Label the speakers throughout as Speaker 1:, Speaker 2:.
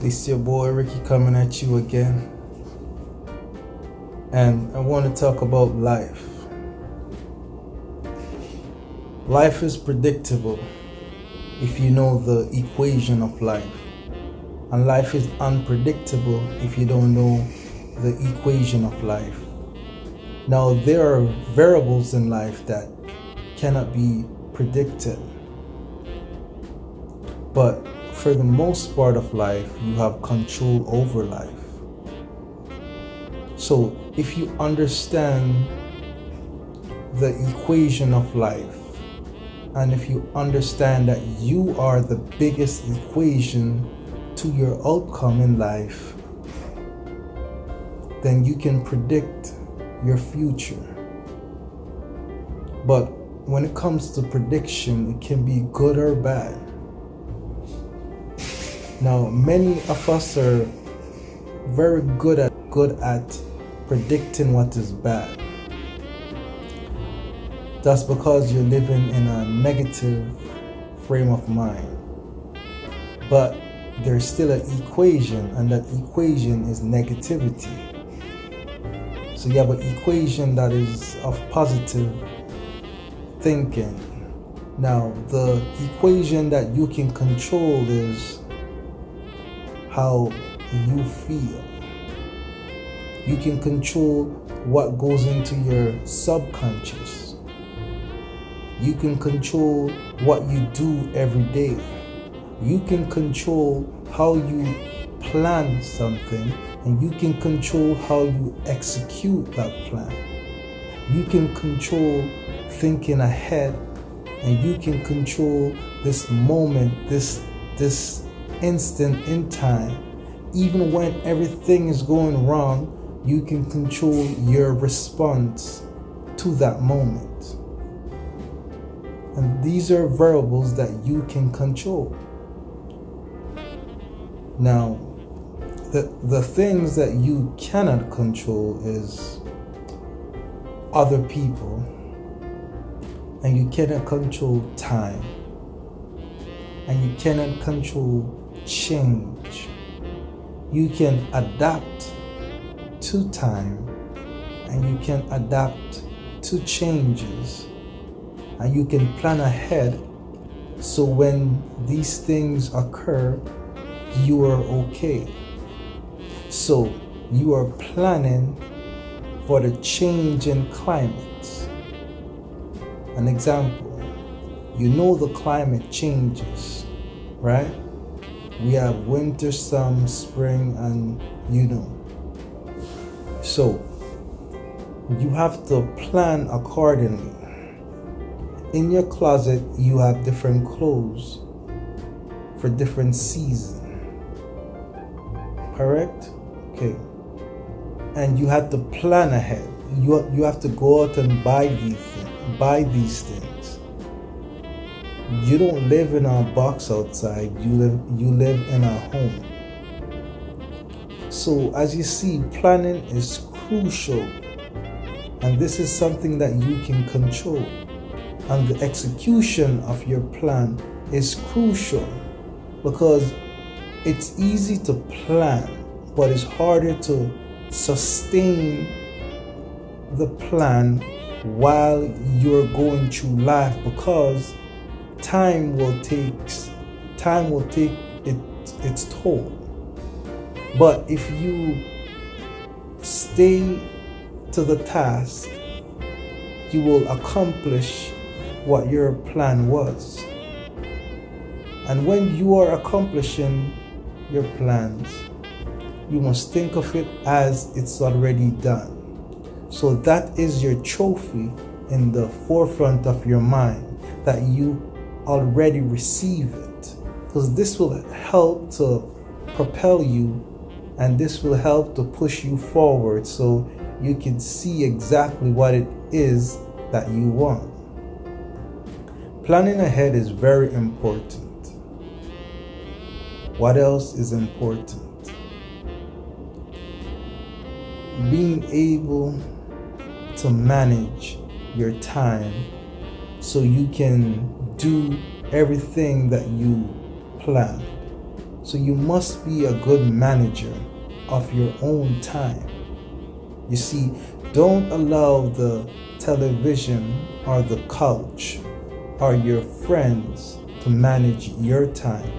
Speaker 1: It's your boy Ricky coming at you again. And I want to talk about life. Life is predictable if you know the equation of life. And life is unpredictable if you don't know the equation of life. Now, there are variables in life that cannot be predicted. But for the most part of life, you have control over life. So if you understand the equation of life, and if you understand that you are the biggest equation to your outcome in life, then you can predict your future. But when it comes to prediction, it can be good or bad. Now, many of us are very good at predicting what is bad. That's because you're living in a negative frame of mind. But there's still an equation, and that equation is negativity. So you have an equation that is of positive thinking. Now, the equation that you can control is how you feel. You can control what goes into your subconscious. You can control what you do every day. You can control how you plan something, and you can control how you execute that plan. You can control thinking ahead, and you can control this moment, this instant in time. Even when everything is going wrong, you can control your response to that moment. And these are variables that you can control. Now, the things that you cannot control is other people, and you cannot control time, and you cannot control change. You can adapt to time, and you can adapt to changes, and you can plan ahead so when these things occur, you are okay. So you are planning for the change in climate. An example, you know the climate changes, right? We have winter, summer, spring, and So you have to plan accordingly. In your closet, you have different clothes for different seasons. Correct? Okay. And you have to plan ahead. You have to go out and buy these things. You don't live in a box outside. You live in a home. So as you see, planning is crucial, and this is something that you can control. And the execution of your plan is crucial, because it's easy to plan, but it's harder to sustain the plan while you're going through life, because time will take its toll. But if you stay to the task, you will accomplish what your plan was. And when you are accomplishing your plans, you must think of it as it's already done. So that is your trophy in the forefront of your mind, that you already receive it, because this will help to propel you, and this will help to push you forward so you can see exactly what it is that you want. Planning ahead is very important. What else is important? Being able to manage your time so you can do everything that you plan. So you must be a good manager of your own time. You see, don't allow the television or the couch or your friends to manage your time,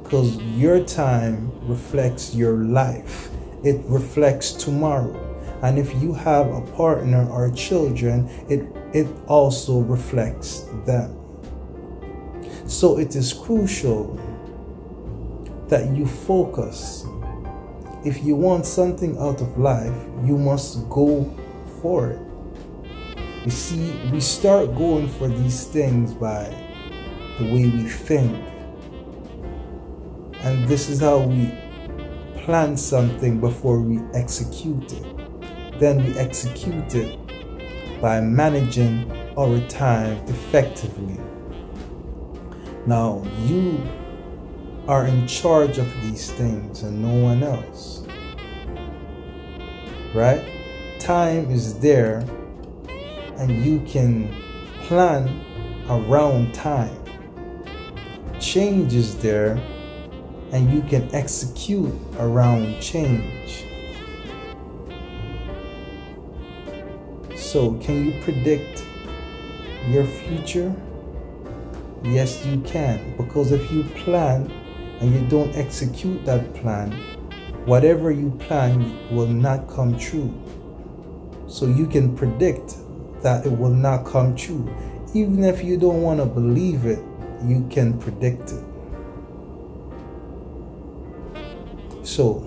Speaker 1: because your time reflects your life. It reflects tomorrow. And if you have a partner or children, it also reflects them. So it is crucial that you focus. If you want something out of life, you must go for it. You see, we start going for these things by the way we think. And this is how we plan something before we execute it. Then we execute it by managing our time effectively. Now, you are in charge of these things and no one else. Right? Time is there and you can plan around time. Change is there and you can execute around change. So, can you predict your future? Yes, you can. Because if you plan and you don't execute that plan, whatever you plan will not come true. So you can predict that it will not come true. Even if you don't want to believe it, you can predict it. So,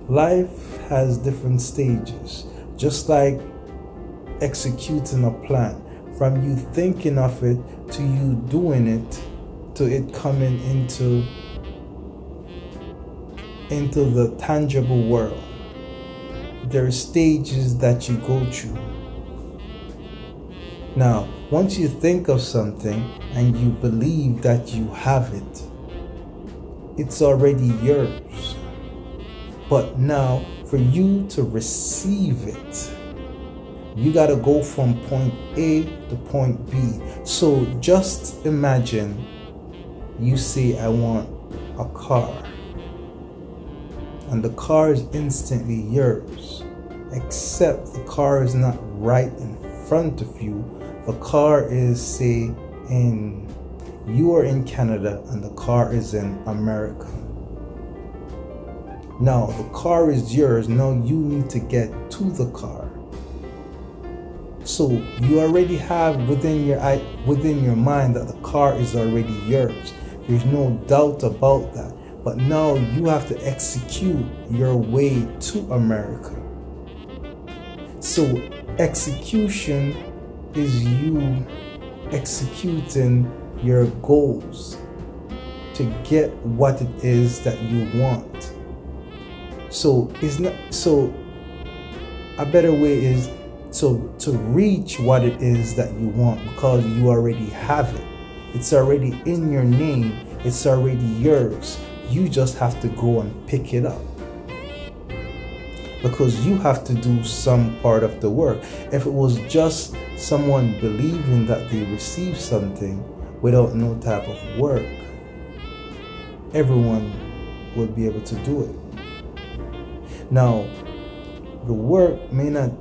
Speaker 1: life has different stages, just like executing a plan. From you thinking of it to you doing it, to it coming into the tangible world. There are stages that you go through. Now, once you think of something and you believe that you have it, it's already yours. But now, for you to receive it, you gotta go from point A to point B. So just imagine you say, I want a car. And the car is instantly yours. Except the car is not right in front of you. The car is, say, you are in Canada and the car is in America. Now the car is yours. Now you need to get to the car. So you already have within your mind that the car is already yours. There's no doubt about that. But now you have to execute your way to America. So execution is you executing your goals to get what it is that you want. So a better way is to reach what it is that you want, because you already have it. It's already in your name. It's already yours. You just have to go and pick it up, because you have to do some part of the work. If it was just someone believing that they received something without no type of work, everyone would be able to do it. Now, the work may not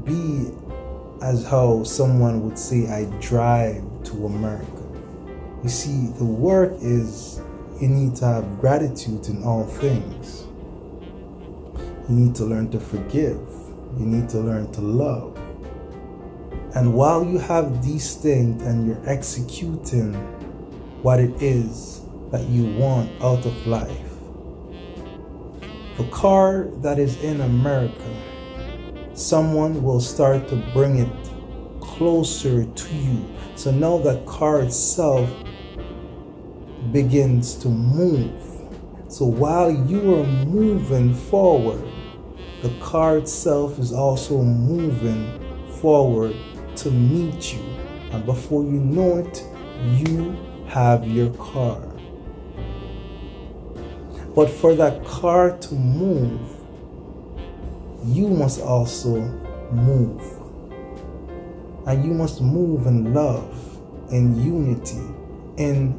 Speaker 1: be as how someone would say, I drive to America. You see, the work is, you need to have gratitude in all things. You need to learn to forgive. You need to learn to love. And while you have these things and you're executing what it is that you want out of life, the car that is in America, someone will start to bring it closer to you. So now that car itself begins to move. So while you are moving forward, the car itself is also moving forward to meet you. And before you know it, you have your car. But for that car to move, you must also move. And you must move in love, in unity, in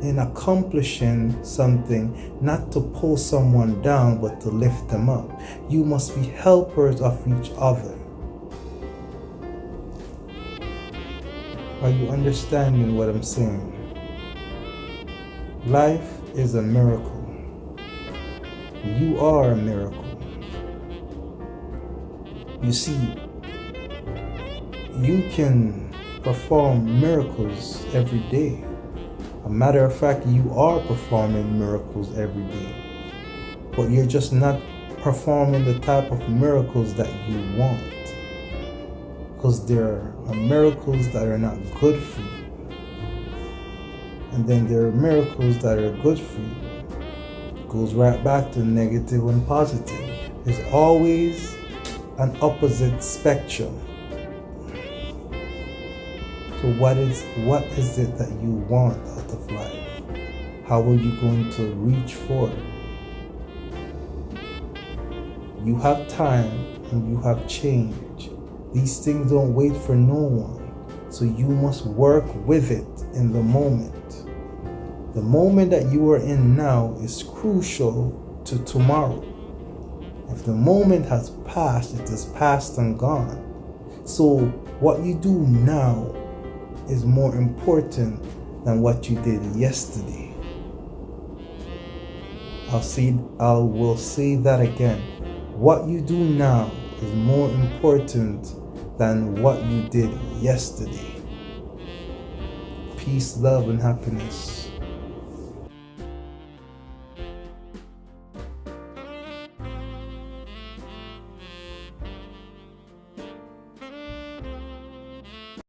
Speaker 1: in accomplishing something, not to pull someone down, but to lift them up. You must be helpers of each other. Are you understanding what I'm saying? Life is a miracle. You are a miracle. You see, you can perform miracles every day. A matter of fact, you are performing miracles every day. But you're just not performing the type of miracles that you want. Because there are miracles that are not good for you. And then there are miracles that are good for you. It goes right back to negative and positive. There's always an opposite spectrum. So what is it that you want out of life? How are you going to reach for it? You have time and you have change. These things don't wait for no one. So you must work with it in the moment. The moment that you are in now is crucial to tomorrow. If the moment has passed, it is past and gone. So what you do now is more important than what you did yesterday. I will say that again. What you do now is more important than what you did yesterday. Peace, love, and happiness.